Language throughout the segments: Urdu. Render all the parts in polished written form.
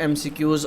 MCQs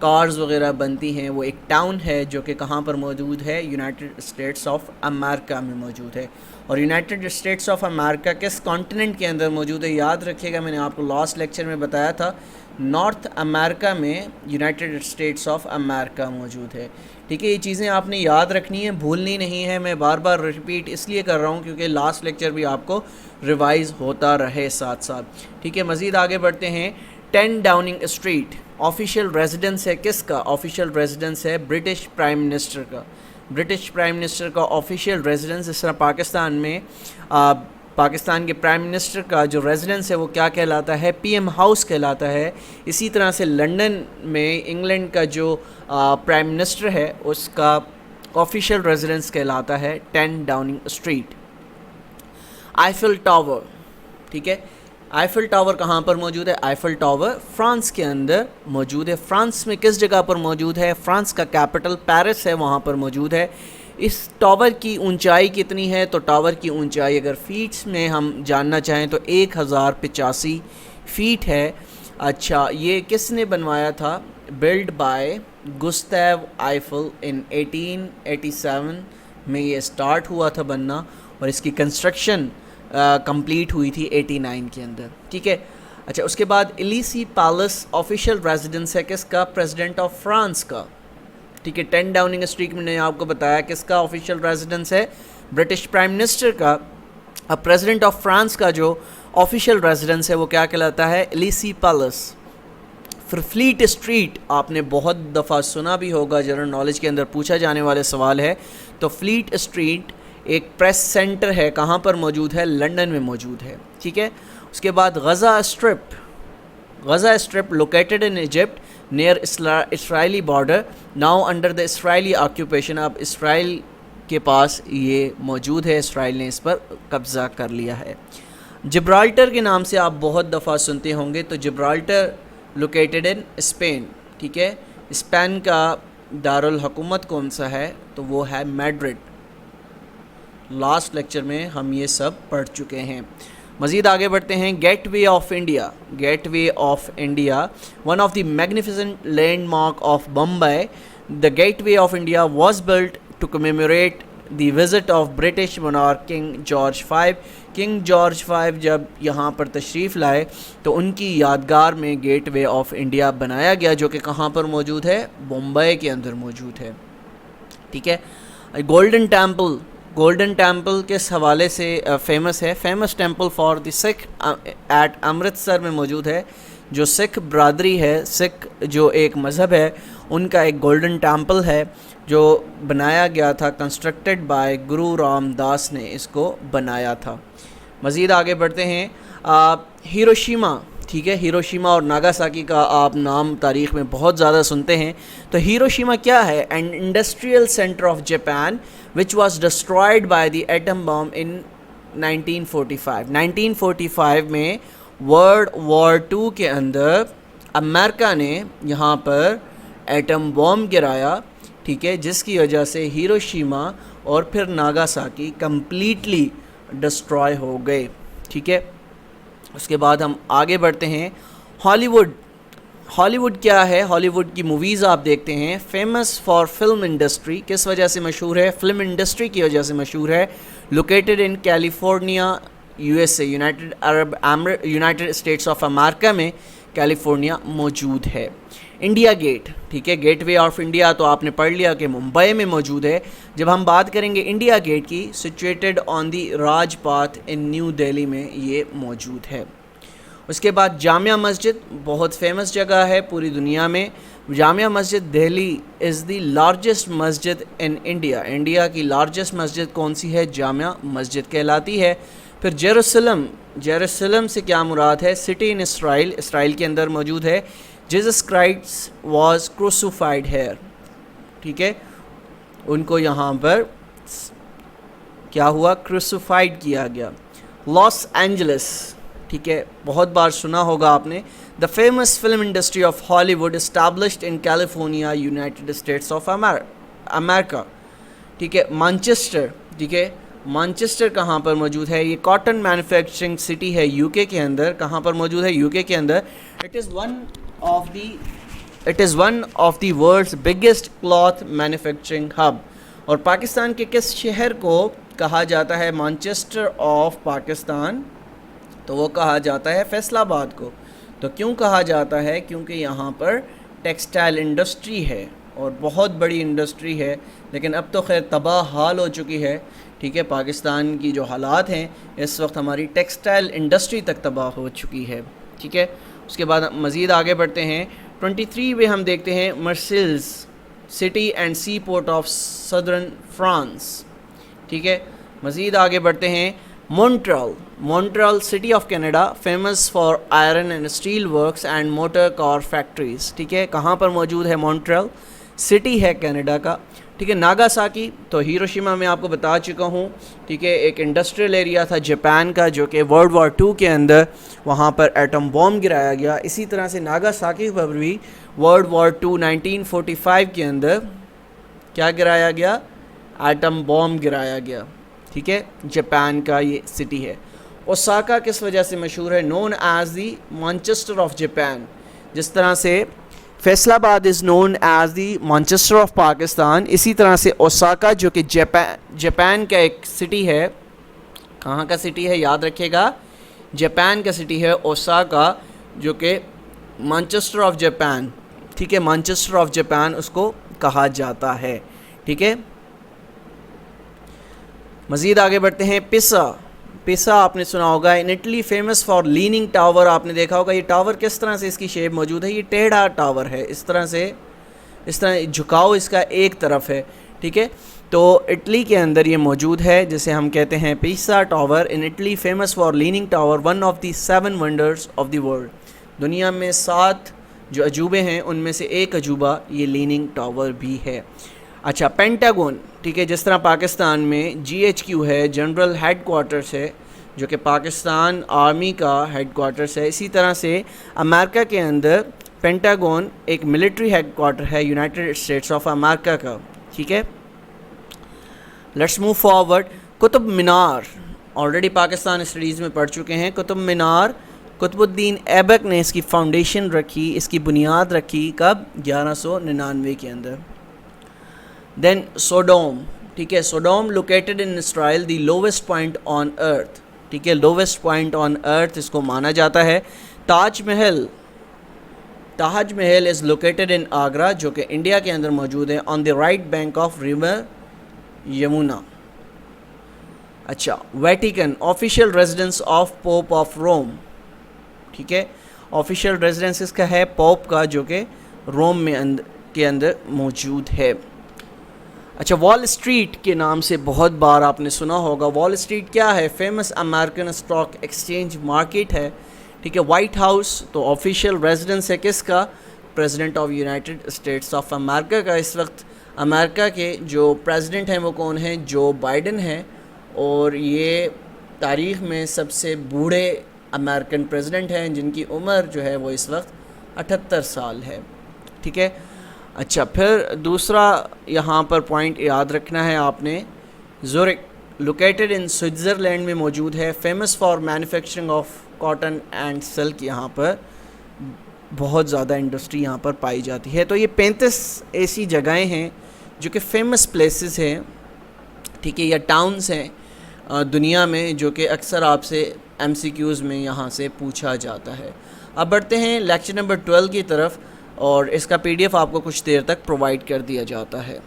کارز وغیرہ بنتی ہیں، وہ ایک ٹاؤن ہے جو کہ کہاں پر موجود ہے؟ یونائٹڈ اسٹیٹس آف امریکہ میں موجود ہے. اور یونائٹڈ اسٹیٹس آف امریکہ کس کانٹیننٹ کے اندر موجود ہے؟ یاد رکھیے گا، میں نے آپ کو لاسٹ لیکچر میں بتایا تھا نارتھ امریکہ میں یونائٹڈ اسٹیٹس آف امریکہ موجود ہے. ٹھیک ہے، یہ چیزیں آپ نے یاد رکھنی ہے، بھولنی نہیں ہے. میں بار بار ریپیٹ اس لیے کر رہا ہوں کیونکہ لاسٹ لیکچر بھی آپ کو ریوائز ہوتا رہے ساتھ ساتھ. ٹھیک ہے، مزید آگے بڑھتے ہیں. 10 ڈاؤننگ اسٹریٹ آفیشیل ریزیڈنس ہے کس کا؟ آفیشیل ریزیڈنس ہے برٹش پرائم منسٹر کا. برٹش پرائم منسٹر کا آفیشیل ریزیڈنس. اس طرح پاکستان میں پاکستان کے پرائم منسٹر کا جو ریزیڈنس ہے وہ کیا کہلاتا ہے؟ پی ایم ہاؤس کہلاتا ہے. اسی طرح سے لنڈن میں انگلینڈ کا جو پرائم منسٹر ہے اس کا آفیشیل ریزیڈنس کہلاتا ہے 10 ڈاؤننگ اسٹریٹ. آئیفل ٹاور، ٹھیک ہے، آئیفل ٹاور کہاں پر موجود ہے؟ آئیفل ٹاور فرانس کے اندر موجود ہے. فرانس میں کس جگہ پر موجود ہے؟ فرانس کا کیپٹل پیرس ہے، وہاں پر موجود ہے. اس ٹاور کی اونچائی کتنی ہے؟ تو ٹاور کی اونچائی اگر فیٹس میں ہم جاننا چاہیں تو 1085 فیٹ ہے. اچھا، یہ کس نے بنوایا تھا؟ بلڈ بائی گستاو آئیفل ان 1887 میں یہ سٹارٹ ہوا تھا بننا، اور اس کی کنسٹرکشن کمپلیٹ ہوئی تھی 89 کے اندر. ٹھیک ہے. اچھا، اس کے بعد الیسی پیلس آفیشیل ریزیڈنس ہے کس کا؟ پریزیڈنٹ آف فرانس کا. ٹھیک ہے، 10 ڈاؤننگ اسٹریٹ میں نے آپ کو بتایا کس کا آفیشیل ریزیڈنس ہے؟ برٹش پرائم منسٹر کا. اب پریزیڈنٹ آف فرانس کا جو آفیشیل ریزیڈنس ہے وہ کیا کہلاتا ہے؟ الیسی پیلس. پھر فلیٹ اسٹریٹ آپ نے بہت دفعہ سنا بھی ہوگا، جنرل نالج کے اندر پوچھا جانے والے سوال ہے. تو فلیٹ اسٹریٹ ایک پریس سینٹر ہے، کہاں پر موجود ہے؟ لنڈن میں موجود ہے. ٹھیک ہے. اس کے بعد Gaza strip. Gaza strip located in Egypt near Israeli border now under the Israeli occupation. اب اسرائیل کے پاس یہ موجود ہے، اسرائیل نے اس پر قبضہ کر لیا ہے. جبرالٹر کے نام سے آپ بہت دفعہ سنتے ہوں گے. تو جبرالٹر لوکیٹڈ ان اسپین. ٹھیک ہے. اسپین کا دارالحکومت کون سا ہے؟ تو وہ ہے میڈرڈ. لاسٹ لیکچر میں ہم یہ سب پڑھ چکے ہیں. مزید آگے بڑھتے ہیں. Gateway of India. Gateway of India one of the magnificent landmark of Bombay. The gateway of India was built to commemorate the visit of British monarch King George 5. King George 5 جب یہاں پر تشریف لائے تو ان کی یادگار میں گیٹ وے آف انڈیا بنایا گیا، جو کہ کہاں پر موجود ہے؟ بمبئی کے اندر موجود ہے. ٹھیک ہے. Golden temple. گولڈن ٹیمپل کس حوالے سے فیمس ہے؟ Famous temple for the Sikh at Amritsar میں موجود ہے. جو سکھ برادری ہے، سکھ جو ایک مذہب ہے، ان کا ایک گولڈن ٹیمپل ہے جو بنایا گیا تھا، کنسٹرکٹڈ بائی گرو رام داس نے اس کو بنایا تھا. مزید آگے بڑھتے ہیں. ہیروشیما. ٹھیک ہے. ہیروشیما اور ناگاساکی کا آپ نام تاریخ میں بہت زیادہ سنتے ہیں. تو ہیروشیما کیا ہے؟ An industrial centre of Japan which was destroyed by the atom bomb in 1945. 1945 میں ورلڈ وار 2 کے اندر امریکہ نے یہاں پر ایٹم بام گرایا. ٹھیک ہے. جس کی وجہ سے ہیروشیما اور پھر ناگاساکی کمپلیٹلی ڈسٹرائے ہو گئے. ٹھیک ہے. اس کے بعد ہم آگے بڑھتے ہیں. ہالی ووڈ. ہالی ووڈ کیا ہے؟ ہالی ووڈ کی موویز آپ دیکھتے ہیں. Famous for film industry. کس وجہ سے مشہور ہے؟ فلم انڈسٹری کی وجہ سے مشہور ہے. Located in California U S A. United States of America میں کیلیفورنیا موجود ہے. India Gate. ٹھیک ہے. گیٹ وے آف انڈیا تو آپ نے پڑھ لیا کہ ممبئی میں موجود ہے. جب ہم بات کریں گے انڈیا گیٹ کی، situated on the Raj path in new Delhi میں یہ موجود ہے. اس کے بعد جامعہ مسجد بہت فیمس جگہ ہے پوری دنیا میں. جامعہ مسجد دہلی از the largest Masjid in India. India کی لارجسٹ مسجد کون سی ہے؟ جامعہ مسجد کہلاتی ہے. پھر جیروسلم. جیروسلم سے کیا مراد ہے؟ سٹی ان اسرائیل. اسرائیل کے اندر موجود ہے. Jesus Christ was crucified here. ٹھیک ہے. ان کو یہاں پر کیا ہوا؟ کروسیفائڈ کیا گیا. Los Angeles. ٹھیک ہے. بہت بار سنا ہوگا آپ نے. The famous film industry of Hollywood established in California United States of America. ٹھیک ہے. مانچسٹر. ٹھیک ہے. مانچسٹر کہاں پر موجود ہے؟ یہ کاٹن مینوفیکچرنگ سٹی ہے یو کے اندر. کہاں پر موجود ہے؟ یو کے اندر. It is one of the it is one of the world's biggest cloth manufacturing hub. اور پاکستان کے کس شہر کو کہا جاتا ہے مانچسٹر آف پاکستان؟ تو وہ کہا جاتا ہے فیصل آباد کو. تو کیوں کہا جاتا ہے؟ کیونکہ یہاں پر ٹیکسٹائل انڈسٹری ہے اور بہت بڑی انڈسٹری ہے، لیکن اب تو خیر تباہ حال ہو چکی ہے. ٹھیک ہے، پاکستان کی جو حالات ہیں اس وقت ہماری ٹیکسٹائل انڈسٹری تک تباہ ہو چکی ہے. ٹھیک ہے، اس کے بعد مزید آگے بڑھتے ہیں. 23 میں ہم دیکھتے ہیں Marseilles city and sea port of southern France. ٹھیک ہے، مزید آگے بڑھتے ہیں. Montreal city of Canada famous for iron and steel works and motor car factories. ٹھیک ہے، کہاں پر موجود ہے؟ مونٹرل سٹی ہے کینیڈا کا. ٹھیک ہے، ناگاساکی تو ہیروشیما میں آپ کو بتا چکا ہوں. ٹھیک ہے، ایک انڈسٹریل ایریا تھا جاپان کا جو کہ ورلڈ وار 2 کے اندر وہاں پر ایٹم بوم گرایا گیا. اسی طرح سے ناگاساکی پر بھی ورلڈ وار 2 1945 کے اندر کیا گرایا گیا؟ ایٹم بوم گرایا گیا. ٹھیک ہے، جاپان کا یہ سٹی ہے. اوساکا کس وجہ سے مشہور ہے؟ Known as the Manchester of Japan. جس طرح سے Faisalabad is known as the Manchester of Pakistan, اسی طرح سے اوساکا جو کہ جاپان کا ایک سٹی ہے. کہاں کا سٹی ہے؟ یاد رکھیے گا، جاپان کا سٹی ہے اوساکا جو کہ مانچسٹر آف جاپان. ٹھیک ہے، مانچسٹر آف جاپان اس کو کہا جاتا ہے. ٹھیک ہے، مزید آگے بڑھتے ہیں. پیسا آپ نے سنا ہوگا. In Italy famous for leaning tower. آپ نے دیکھا ہوگا یہ ٹاور کس طرح سے اس کی شیپ موجود ہے. یہ ٹیڑھا ٹاور ہے، اس طرح جھکاؤ اس کا ایک طرف ہے. ٹھیک ہے، تو اٹلی کے اندر یہ موجود ہے جسے ہم کہتے ہیں پیسا tower. In Italy famous for leaning tower one of the 7 wonders of the world. دنیا میں 7 جو عجوبے ہیں ان میں سے ایک عجوبہ یہ لیننگ ٹاور بھی ہے. اچھا، پینٹاگون. ٹھیک ہے، جس طرح پاکستان میں GHQ ہے، جنرل ہیڈ کوارٹرز ہے جو کہ پاکستان آرمی کا ہیڈ کوارٹرز ہے، اسی طرح سے امریکہ کے اندر پینٹاگون ایک ملٹری ہیڈ کوارٹر ہے یونائٹڈ اسٹیٹس آف امریکہ کا. ٹھیک ہے، let's move forward. Qutub Minar already Pakistan studies میں پڑھ چکے ہیں. قطب مینار قطب الدین ایبک نے اس کی فاؤنڈیشن رکھی، اس کی بنیاد رکھی کب؟ 1199 کے اندر. دین سوڈوم. ٹھیک ہے، Sodom located in Israel the lowest point on earth. ٹھیک ہے، لوویسٹ پوائنٹ آن ارتھ اس کو مانا جاتا ہے. Taj Mahal is located in Agra جو کہ انڈیا کے اندر موجود ہے on the right bank of river Yamuna. اچھا، Vatican official residence of Pope of Rome. ٹھیک ہے، آفیشیل ریزیڈنس اس کا ہے پوپ کا جو کہ روم میں کے اندر موجود ہے. اچھا، وال اسٹریٹ کے نام سے بہت بار آپ نے سنا ہوگا. وال اسٹریٹ کیا ہے؟ Famous American stock exchange market ہے. ٹھیک ہے، وائٹ ہاؤس تو آفیشیل ریزیڈنس ہے کس کا؟ President of United States of America کا. اس وقت امریکہ کے جو پریزیڈنٹ ہیں وہ کون ہیں؟ جو بائیڈن ہیں، اور یہ تاریخ میں سب سے بوڑھے امریکن پریزیڈنٹ ہیں جن کی عمر جو ہے وہ اس وقت 78 سال ہے. ٹھیک ہے، اچھا پھر دوسرا یہاں پر پوائنٹ یاد رکھنا ہے آپ نے. زورک لوکیٹڈ ان سوئٹزرلینڈ میں موجود ہے. Famous for manufacturing of cotton and silk. یہاں پر بہت زیادہ انڈسٹری یہاں پر پائی جاتی ہے. تو یہ 35 ایسی جگہیں ہیں جو کہ فیمس پلیسز ہیں. ٹھیک ہے، یا ٹاؤنز ہیں دنیا میں جو کہ اکثر آپ سے MCQs میں یہاں سے پوچھا جاتا ہے. اب بڑھتے ہیں لیکچر نمبر 12 کی طرف، اور اس کا PDF آپ کو کچھ دیر تک پرووائڈ کر دیا جاتا ہے.